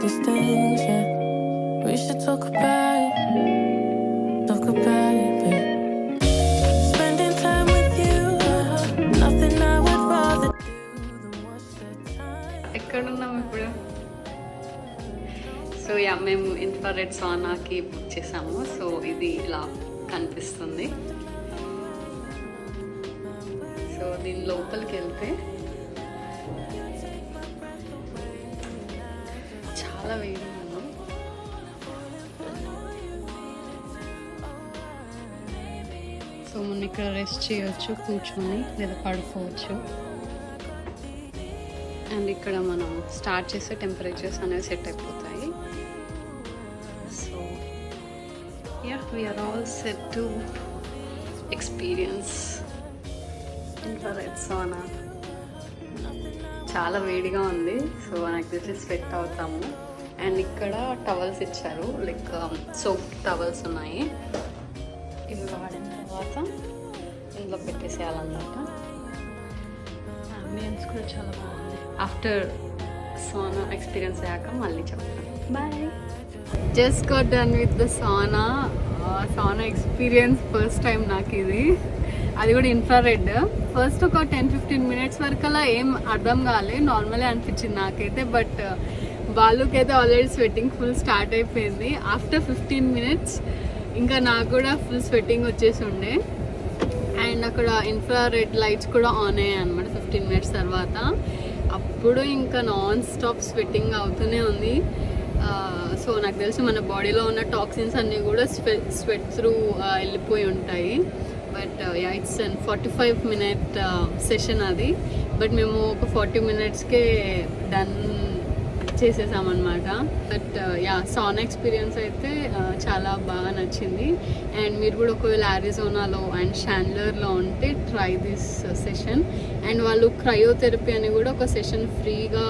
these things, yeah. We should talk about it, babe. Spending time with you, nothing I would rather do than watch the time. ఎక్కడున్నాం ఇప్పుడు? So yeah మేము infrared సానాకి book చేసాము. So ఇది ఇలా కనిపిస్తుంది. So దీని లోపలికి వెళ్తే చాలా వేడిగా ఉన్నాం. సో మనం ఇక్కడ రెస్ట్ చేయొచ్చు, కూర్చొని లేదా పడుకోవచ్చు. అండ్ ఇక్కడ మనం స్టార్ట్ చేసే టెంపరేచర్స్ అనేవి సెట్ అయిపోతాయి. So yeah we are all set to experience infrared sauna. చాలా వేడిగా ఉంది. సో నాకు తెలిసి స్వెట్ అవుతాము. అండ్ ఇక్కడ టవల్స్ ఇచ్చారు, లైక్ సోప్ టవల్స్ ఉన్నాయి. ఇవి వాడిన తర్వాత ఇందులో పెట్టేసేయాలన్నమాట. అంబియన్స్ కూడా చాలా బాగుంది. ఆఫ్టర్ సానా ఎక్స్పీరియన్స్ అయ్యాక మళ్ళీ చెప్తాను. Bye. Just got done with the sauna. Sauna experience first time నాకు ఇది, అది కూడా ఇన్ఫ్రారెడ్. ఫస్ట్ ఒక 10-15 మినిట్స్ వరకు అలా ఏం అర్థం కాలే, నార్మలే అనిపించింది నాకైతే. బట్ బాలుకైతే ఆల్రెడీ స్వెట్టింగ్ ఫుల్ స్టార్ట్ అయిపోయింది. ఆఫ్టర్ 15 మినిట్స్ ఇంకా నాకు కూడా ఫుల్ స్వెట్టింగ్ వచ్చేసి ఉండే. అండ్ అక్కడ ఇన్ఫ్రారెడ్ లైట్స్ కూడా ఆన్ అయ్యాయి అనమాట 15 మినిట్స్ తర్వాత. అప్పుడు ఇంకా నాన్ స్టాప్ స్వెట్టింగ్ అవుతూనే ఉంది. సో నాకు తెలిసి మన బాడీలో ఉన్న టాక్సిన్స్ అన్నీ కూడా స్వెట్ త్రూ వెళ్ళిపోయి ఉంటాయి. But yeah it's 45 minute session అది. బట్ మేము ఒక 40 మినిట్స్కే డన్ చేసేసామన్నమాట. బట్ యా సానా ఎక్స్పీరియన్స్ అయితే చాలా బాగా నచ్చింది. అండ్ మీరు కూడా ఒకవేళ అరిజోనాలో అండ్ షాండ్లర్లో ఉంటే ట్రై దిస్ సెషన్. అండ్ వాళ్ళు క్రయోథెరపీ అని కూడా ఒక సెషన్ ఫ్రీగా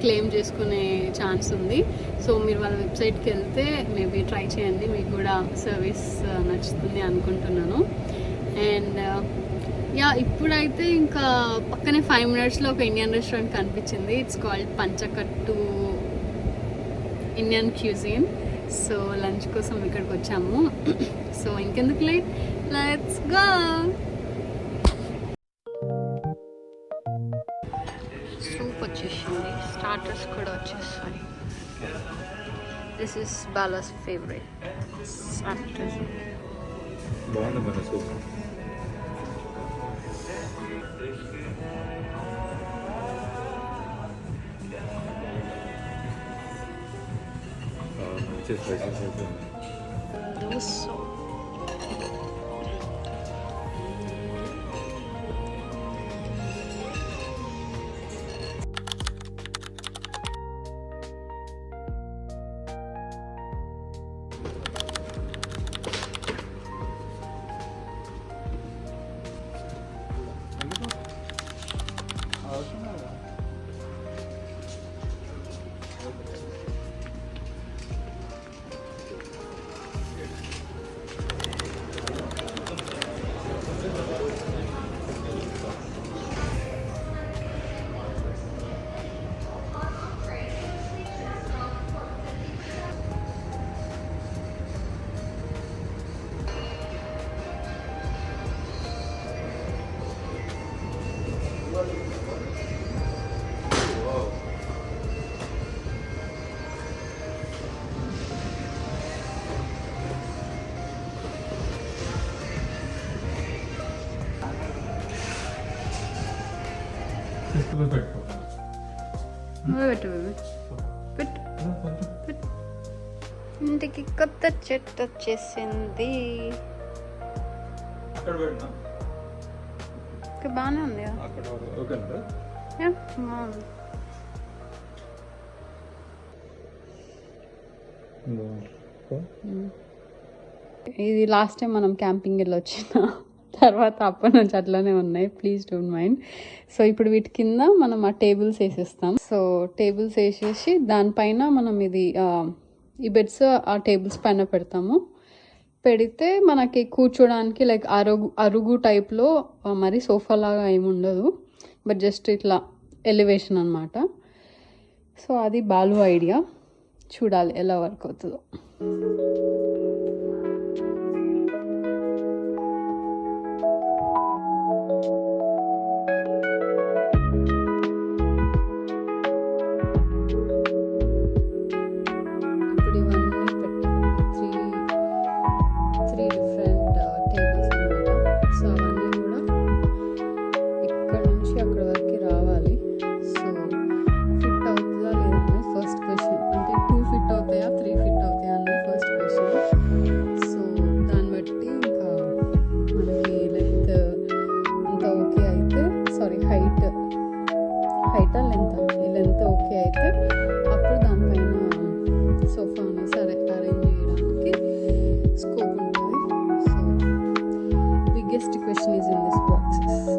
క్లెయిమ్ చేసుకునే ఛాన్స్ ఉంది. సో మీరు వాళ్ళ వెబ్సైట్కి వెళ్తే మేబీ ట్రై చేయండి, మీకు కూడా సర్వీస్ నచ్చుతుంది అనుకుంటున్నాను. అండ్ యా ఇప్పుడైతే ఇంకా పక్కనే 5 మినిట్స్లో ఒక ఇండియన్ రెస్టారెంట్ కనిపించింది. It's called Panchakattu Indian cuisine. So lunch కోసం ఇక్కడికి వచ్చాము. సో ఇంకెందుకు లేట్, లెట్స్ గో. సూప్ వచ్చేసింది, స్టార్టర్స్ కూడా వచ్చేస్తాయి. This is Bala's favourite starter. బాగుంది మన సూప్. మంచి స్పైసెస్ అయితే దోస. ఇంటికి కొత్త చెట్టు వచ్చేసింది. బాగానే ఉంది. ఇది లాస్ట్ టైం మనం క్యాంపింగ్ వెళ్ళి వచ్చిన తర్వాత అప్పటి నుంచి అట్లానే ఉన్నాయి, ప్లీజ్ డోంట్ మైండ్. సో ఇప్పుడు వీటి కింద మనం ఆ టేబుల్స్ వేసేస్తాం. సో టేబుల్స్ వేసేసి దానిపైన మనం ఇది ఈ బెడ్స్ ఆ టేబుల్స్ పైన పెడతాము. పెడితే మనకి కూర్చోడానికి లైక్ అరుగు టైప్లో, మరి సోఫా లాగా ఏమి ఉండదు, బట్ జస్ట్ ఇట్లా ఎలివేషన్ అనమాట. సో అది బాలు ఐడియా, చూడాలి ఎలా వర్క్ అవుతుందో. ఇప్పుడు ఇవన్నీ పెట్టాలి, త్రీ డిఫరెంట్ టేబుల్స్ అన్నమాట. సో అవన్నీ కూడా ఇక్కడ నుంచి అక్కడ వరకు రావాలి. సో ఫిట్ అవుతుందా లేదా అనేది ఫస్ట్ క్వశ్చన్. అంటే 2 ఫిట్ అవుతాయా 3 ఫిట్ అవుతాయా అనేది ఫస్ట్ క్వశ్చన్. సో దాన్ని బట్టి ఇంకా మనకి లెంత్ అంతా ఓకే అయితే, సారీ హైటా లెంత్, ఈ లెంత్ ఓకే అయితే అప్పుడు దానిపైన సోఫా అనేసి అరేంజ్ చేయడానికి స్కోప్ ఉంటుంది. So biggest question is in this boxes.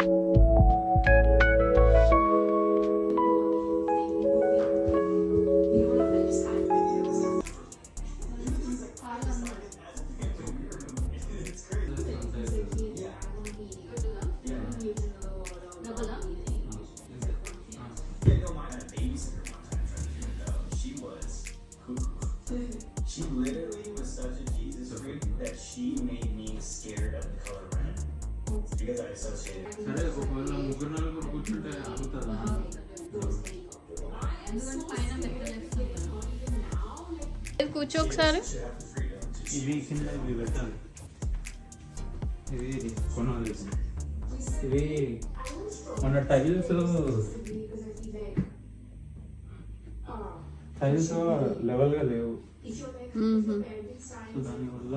She literally was such a Jesus freak that she made me scared of the color red because I associated. సరే ఒకవేళ ముగ్గురు నలుగురు కూర్చుంటే అవుతుందా? కూర్చో ఒకసారి. ఇవి కింద ఇవి పెట్టాలి, ఇవి కొనాలి. ఇవి మన టైల్స్ లెవెల్గా లేవు. సో దానివల్ల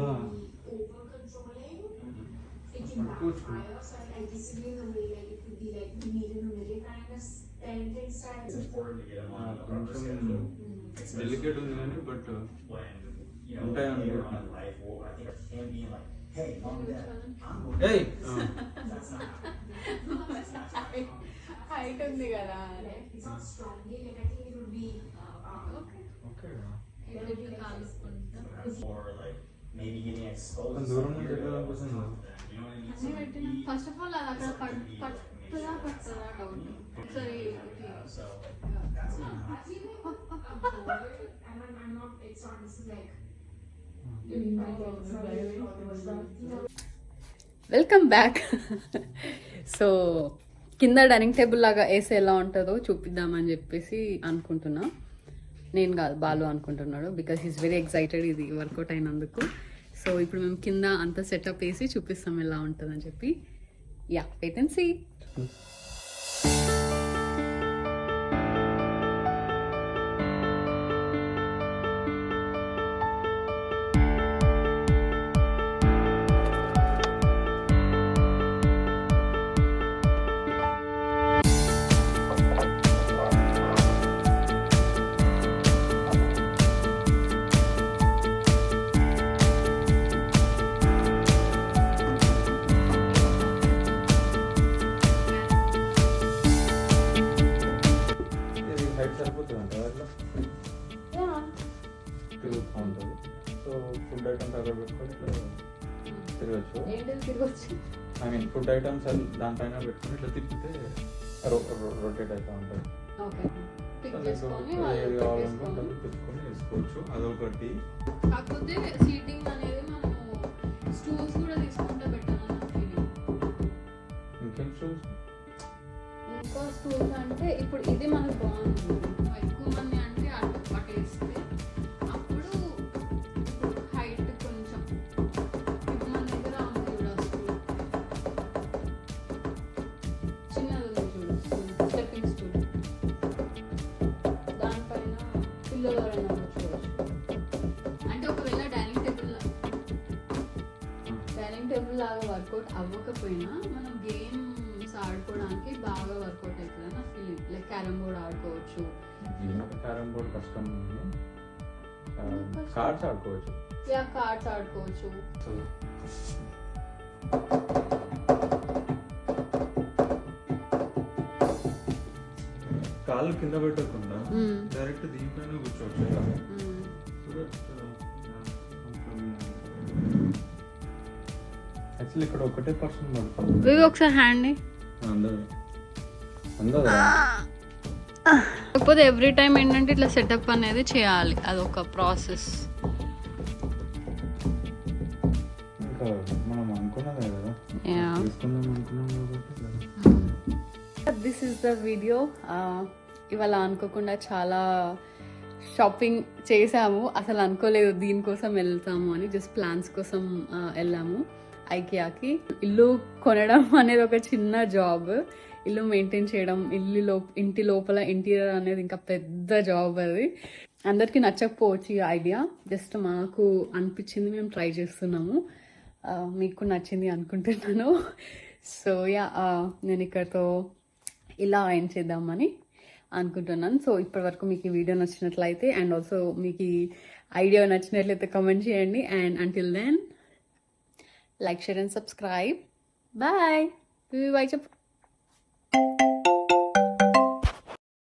కొంచెం డెలికేట్ ఉంది కానీ బట్ ఉంటాయి అనుకుంటున్నాను. హైట్ ఉంది కదా. Maybe getting exposed. దూరం నుంచి వెళ్ళాలనిపిస్తుంది. ఫస్ట్ ఆఫ్ ఆల్ అది అక్కడ పట్టుదా డౌట్. ఒకసారి వెల్కమ్ బ్యాక్. సో కింద డైనింగ్ టేబుల్ లాగా వేసి ఎలా ఉంటుందో చూపిద్దామని చెప్పేసి అనుకుంటున్నా. నేను కాదు, బాలు అనుకుంటున్నాడు, బికాస్ హీస్ వెరీ ఎక్సైటెడ్ ఇది వర్కౌట్ అయినందుకు. సో ఇప్పుడు మేము కింద అంత సెటప్ వేసి చూపిస్తాం ఎలా ఉంటుందని చెప్పి. Yeah, wait and see. Food items అక్కడ పెట్టుకొని ఇట్లా తిరగచ్చు. ఐ మీన్ ఫుడ్ ఐటమ్స్ దానిపైన పెట్టుకొని ఇట్లా తిప్పితే రొటేట్ అవుతూ ఉంటుంది. ఏది కావాలనుకుంటే తిప్పుకొని వేసుకోవచ్చు. అదొకటి. కాకపోతే సీటింగ్ అనేది మనము స్టూల్స్ కూడా తీసుకుంటే బెటర్. ఇంకేం స్టూల్స్? ఇంకా స్టూల్స్ అంటే ఇప్పుడు ఇది మనకు బాగుంది. ఎక్కువ మంది అంటే అటు పట్టేస్తే అప్పుడు హైట్ కొంచెం ఇప్పుడు మన దగ్గర ఉంది చూడ స్టూల్, చిన్నది ఉంది చూడు స్టెప్పింగ్ స్టూల్, దానిపైన పిల్లలు ఎవరైనా కూర్చోవచ్చు. అంటే ఒకవేళ డైనింగ్ టేబుల్ లాగా వర్కౌట్ అవ్వకపోయినా మనం గేమ్స్ ఆడుకోవడానికి బాగా వర్కౌట్ అవుతుంది అన్న ఫీలింగ్. లైక్ క్యారమ్ బోర్డ్ ఆడుకోవచ్చు. క్యారమ్ బోర్డ్ కష్టం, కార్డ్స్ ఆడుకోవచ్చు. యా, కార్డ్స్ ఆడుకోవచ్చు. కాళ్ళు కింద పెట్టకుండా డైరెక్ట్ దీనిపైన కూర్చోవచ్చు. యాక్చువల్లీ ఇక్కడ ఒకటే పర్సన్ పడుతుంది. ఒకసారి హ్యాండ్ అందరూ కాకపోతే ఎవ్రీ టైం ఏంటంటే ఇట్లా సెటప్ అనేది చేయాలి, అదొక ప్రాసెస్. ఇంకా మనం అనుకున్నదే కదా, Yeah. చేసుకుందాం అనుకున్నాం కాబట్టి దిస్ ఇస్ ద వీడియో. ఇవాళ అనుకోకుండా చాలా షాపింగ్ చేసాము, అసలు అనుకోలేదు దీనికోసం వెళ్తాము అని. జస్ట్ ప్లాన్స్ కోసం వెళ్ళాము ఐకియాకి. ఇల్లు కొనడం అనేది ఒక చిన్న జాబ్, ఇల్లు మెయింటైన్ చేయడం, ఇంటి లోపల ఇంటీరియర్ అనేది ఇంకా పెద్ద జాబ్. అది అందరికీ నచ్చకపోవచ్చు ఈ ఐడియా, జస్ట్ మాకు అనిపించింది, మేము ట్రై చేస్తున్నాము. మీకు నచ్చింది అనుకుంటున్నాను. సో యా, నేను ఇక్కడతో ఇలా ఎండ్ చేద్దామని అనుకుంటున్నాను. సో ఇప్పటి వరకు మీకు ఈ వీడియో నచ్చినట్లయితే అండ్ ఆల్సో మీకు ఈ ఐడియా నచ్చినట్లయితే కామెంట్ చేయండి. And until then like, share and subscribe. Bye. Bye చెప్పు.